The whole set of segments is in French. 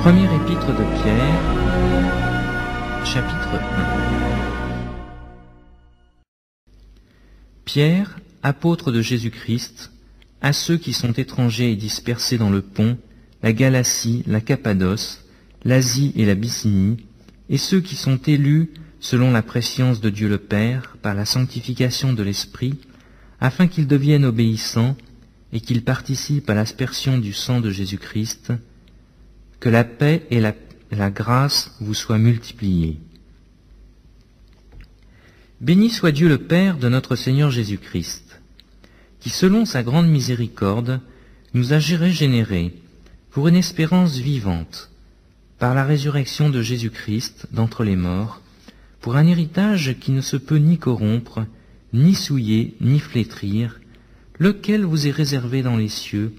Première épître de Pierre, chapitre 1. Pierre, apôtre de Jésus-Christ, à ceux qui sont étrangers et dispersés dans le Pont, la Galatie, la Cappadoce, l'Asie et la Bithynie, et ceux qui sont élus selon la prescience de Dieu le Père, par la sanctification de l'Esprit, afin qu'ils deviennent obéissants et qu'ils participent à l'aspersion du sang de Jésus-Christ, que la paix et la grâce vous soient multipliées. Béni soit Dieu le Père de notre Seigneur Jésus-Christ, qui selon sa grande miséricorde nous a régénérés pour une espérance vivante, par la résurrection de Jésus-Christ d'entre les morts, pour un héritage qui ne se peut ni corrompre, ni souiller, ni flétrir, lequel vous est réservé dans les cieux,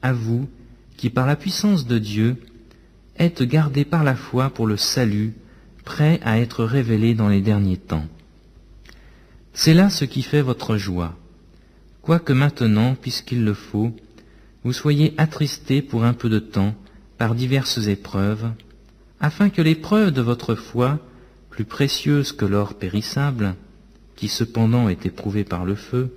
à vous, qui par la puissance de Dieu, êtes gardés par la foi pour le salut, prêt à être révélé dans les derniers temps. C'est là ce qui fait votre joie, quoique maintenant, puisqu'il le faut, vous soyez attristés pour un peu de temps par diverses épreuves, afin que l'épreuve de votre foi, plus précieuse que l'or périssable, qui cependant est éprouvé par le feu,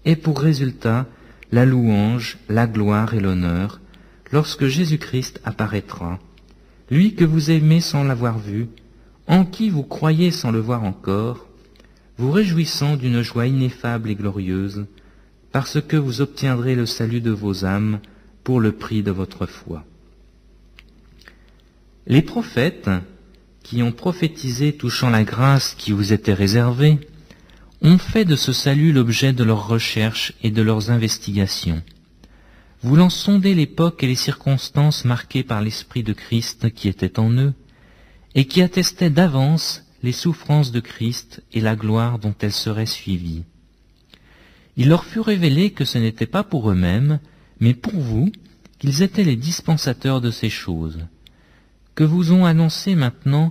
ait pour résultat la louange, la gloire et l'honneur, lorsque Jésus-Christ apparaîtra, lui que vous aimez sans l'avoir vu, en qui vous croyez sans le voir encore, vous réjouissant d'une joie ineffable et glorieuse, parce que vous obtiendrez le salut de vos âmes pour le prix de votre foi. Les prophètes, qui ont prophétisé touchant la grâce qui vous était réservée, ont fait de ce salut l'objet de leurs recherches et de leurs investigations, voulant sonder l'époque et les circonstances marquées par l'Esprit de Christ qui était en eux, et qui attestaient d'avance les souffrances de Christ et la gloire dont elles seraient suivies. Il leur fut révélé que ce n'était pas pour eux-mêmes, mais pour vous, qu'ils étaient les dispensateurs de ces choses, que vous ont annoncé maintenant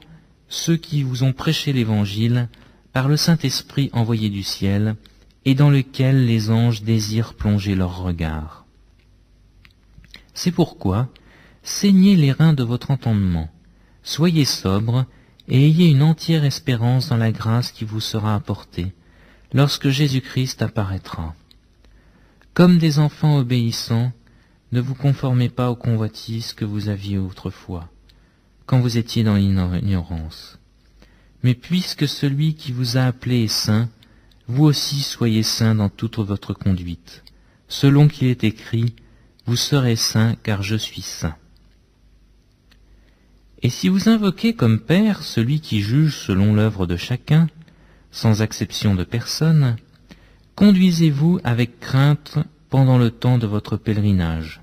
ceux qui vous ont prêché l'Évangile par le Saint-Esprit envoyé du ciel, et dans lequel les anges désirent plonger leur regard. C'est pourquoi, saignez les reins de votre entendement, soyez sobres, et ayez une entière espérance dans la grâce qui vous sera apportée, lorsque Jésus-Christ apparaîtra. Comme des enfants obéissants, ne vous conformez pas aux convoitises que vous aviez autrefois, quand vous étiez dans l'ignorance. Mais puisque celui qui vous a appelé est saint, vous aussi soyez saints dans toute votre conduite, selon qu'il est écrit, vous serez saints car je suis saint. Et si vous invoquez comme Père celui qui juge selon l'œuvre de chacun, sans exception de personne, conduisez-vous avec crainte pendant le temps de votre pèlerinage,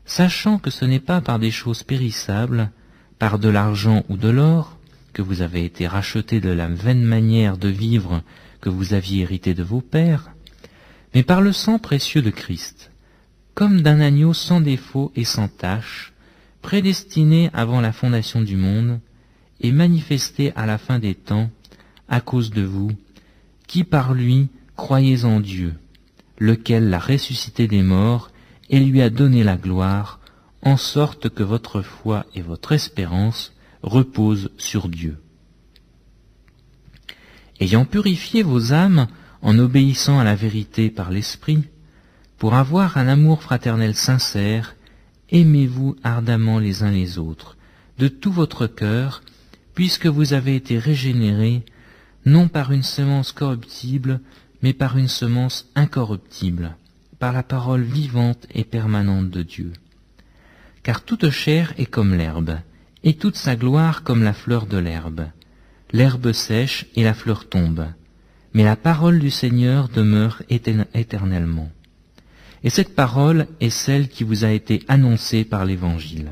sachant que ce n'est pas par des choses périssables, par de l'argent ou de l'or, que vous avez été rachetés de la vaine manière de vivre que vous aviez hérité de vos pères, mais par le sang précieux de Christ, comme d'un agneau sans défaut et sans tache, prédestiné avant la fondation du monde, et manifesté à la fin des temps, à cause de vous, qui par lui croyez en Dieu, lequel l'a ressuscité des morts et lui a donné la gloire, en sorte que votre foi et votre espérance reposent sur Dieu. Ayant purifié vos âmes en obéissant à la vérité par l'Esprit, pour avoir un amour fraternel sincère, aimez-vous ardemment les uns les autres, de tout votre cœur, puisque vous avez été régénérés, non par une semence corruptible, mais par une semence incorruptible, par la parole vivante et permanente de Dieu. Car toute chair est comme l'herbe, et toute sa gloire comme la fleur de l'herbe. L'herbe sèche et la fleur tombe, mais la parole du Seigneur demeure éternellement. Et cette parole est celle qui vous a été annoncée par l'Évangile.